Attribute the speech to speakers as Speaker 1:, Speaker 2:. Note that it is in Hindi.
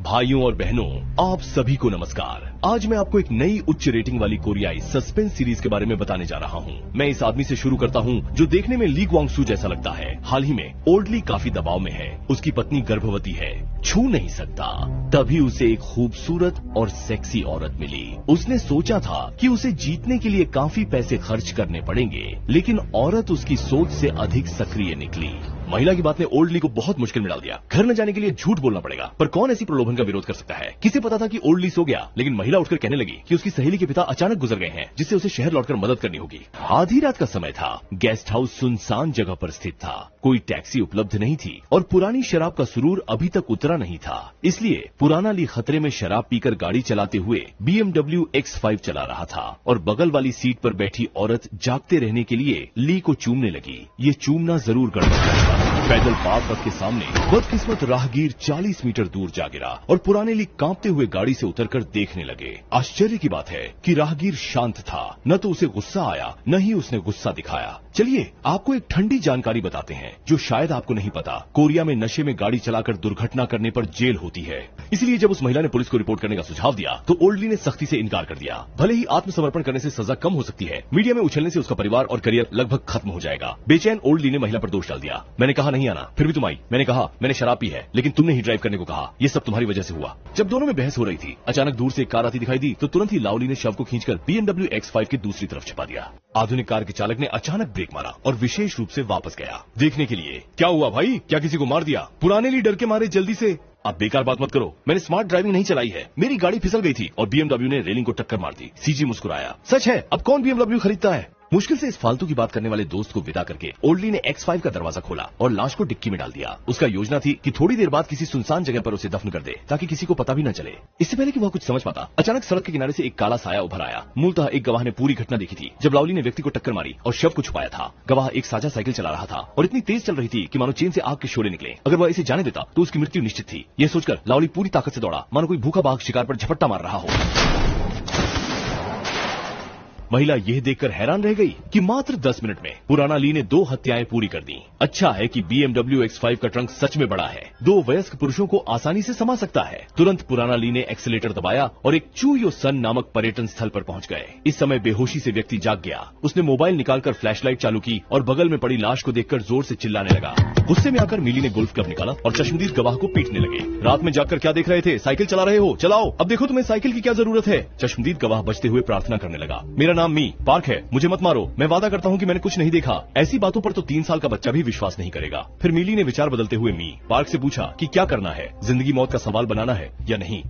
Speaker 1: भाइयों और बहनों, आप सभी को नमस्कार। आज मैं आपको एक नई उच्च रेटिंग वाली कोरियाई सस्पेंस सीरीज के बारे में बताने जा रहा हूँ। मैं इस आदमी से शुरू करता हूँ जो देखने में ली क्वांग सू जैसा लगता है। हाल ही में ओल्ड ली काफी दबाव में है। उसकी पत्नी गर्भवती है, छू नहीं सकता। तभी उसे एक खूबसूरत और सेक्सी औरत मिली। उसने सोचा था कि उसे जीतने के लिए काफी पैसे खर्च करने पड़ेंगे, लेकिन औरत उसकी सोच से अधिक सक्रिय निकली। महिला की बात ने ओल्ड ली को बहुत मुश्किल में डाल दिया। घर न जाने के लिए झूठ बोलना पड़ेगा, पर कौन ऐसी प्रलोभन का विरोध कर सकता है। किसे पता था कि ओल्ड ली सो गया, लेकिन महिला उठकर कहने लगी कि उसकी सहेली के पिता अचानक गुजर गए हैं, जिससे उसे शहर लौटकर मदद करनी होगी। आधी रात का समय था। गेस्ट हाउस सुनसान जगह पर स्थित था। कोई टैक्सी उपलब्ध नहीं थी और पुरानी शराब का सुरूर अभी तक उतरा नहीं था। इसलिए पुराना ली खतरे में शराब पीकर गाड़ी चलाते हुए BMW X5 चला रहा था और बगल वाली सीट पर बैठी औरत जागते रहने के लिए ली को चूमने लगी। ये चूमना जरूर गड़बड़ था। पैदल पार्क बस के सामने बदकिस्मत राहगीर 40 मीटर दूर जा गिरा और पुराने ली कांपते हुए गाड़ी से उतरकर देखने लगे। आश्चर्य की बात है कि राहगीर शांत था। न तो उसे गुस्सा आया, न ही उसने गुस्सा दिखाया। चलिए आपको एक ठंडी जानकारी बताते हैं जो शायद आपको नहीं पता। कोरिया में नशे में गाड़ी चलाकर दुर्घटना करने पर जेल होती है। इसलिए जब उस महिला ने पुलिस को रिपोर्ट करने का सुझाव दिया तो ओल्ड ली ने सख्ती से इनकार कर दिया। भले ही आत्मसमर्पण करने से सजा कम हो सकती है, मीडिया में उछलने से उसका परिवार और करियर लगभग खत्म हो जाएगा। बेचैन ओल्ड ली ने महिला पर दोष डाल दिया। मैंने कहा नहीं आना, फिर भी तुम आई। मैंने कहा मैंने शराब पी है, लेकिन तुमने ही ड्राइव करने को कहा। ये सब तुम्हारी वजह से हुआ। जब दोनों में बहस हो रही थी, अचानक दूर से एक कार आती दिखाई दी तो तुरंत ही लाओली ने शव को खींचकर BMW X5 की दूसरी तरफ छिपा दिया। आधुनिक कार के चालक ने अचानक ब्रेक मारा और विशेष रूप से वापस गया देखने के लिए क्या हुआ भाई, क्या किसी को मार दिया। पुराने ली डर के मारे जल्दी से आप बेकार बात मत करो, मैंने स्मार्ट ड्राइविंग नहीं चलाई है, मेरी गाड़ी फिसल गई थी और BMW ने रेलिंग को टक्कर मार दी। सीजी मुस्कुराया। सच है, अब कौन BMW खरीदता है। मुश्किल से इस फालतू की बात करने वाले दोस्त को विदा करके ओल्ड ली ने X5 का दरवाजा खोला और लाश को डिक्की में डाल दिया। उसका योजना थी कि थोड़ी देर बाद किसी सुनसान जगह पर उसे दफन कर दे ताकि किसी को पता भी न चले। इससे पहले कि वह कुछ समझ पाता, अचानक सड़क के किनारे से एक काला साया उभर आया। मूलतः एक गवाह ने पूरी घटना देखी थी जब लाओली ने व्यक्ति को टक्कर मारी और शव को छुपाया था। गवाह एक साझा साइकिल चला रहा था और इतनी तेज चल रही थी कि मानो चेन से आग के शोले निकले। अगर वह इसे जाने देता तो उसकी मृत्यु निश्चित थी। यह सोचकर लाओली पूरी ताकत से दौड़ा, मानो कोई भूखा बाघ शिकार पर झपट्टा मार रहा हो। महिला यह देखकर हैरान रह गई कि मात्र 10 मिनट में पुराना ली ने 2 हत्याएं पूरी कर दी। अच्छा है कि BMW X5 का ट्रंक सच में बड़ा है, 2 वयस्क पुरुषों को आसानी से समा सकता है। तुरंत पुराना ली ने एक्सीलेटर दबाया और एक चूयो सन नामक पर्यटन स्थल पर पहुंच गए। इस समय बेहोशी से व्यक्ति जाग गया। उसने मोबाइल निकालकर फ्लैशलाइट चालू की और बगल में पड़ी लाश को देखकर जोर से चिल्लाने लगा। गुस्से में आकर मिली ने गोल्फ क्लब निकाला और चश्मदीद गवाह को पीटने लगे। रात में जागकर क्या देख रहे थे, साइकिल चला रहे हो, चलाओ, अब देखो तुम्हें साइकिल की क्या जरूरत है। चश्मदीद गवाह बचते हुए प्रार्थना करने लगा। मेरा नाम मी पार्क है, मुझे मत मारो, मैं वादा करता हूँ कि मैंने कुछ नहीं देखा। ऐसी बातों पर तो 3 साल का बच्चा भी विश्वास नहीं करेगा। फिर मिली ने विचार बदलते हुए मी पार्क से पूछा कि क्या करना है, जिंदगी मौत का सवाल बनाना है या नहीं।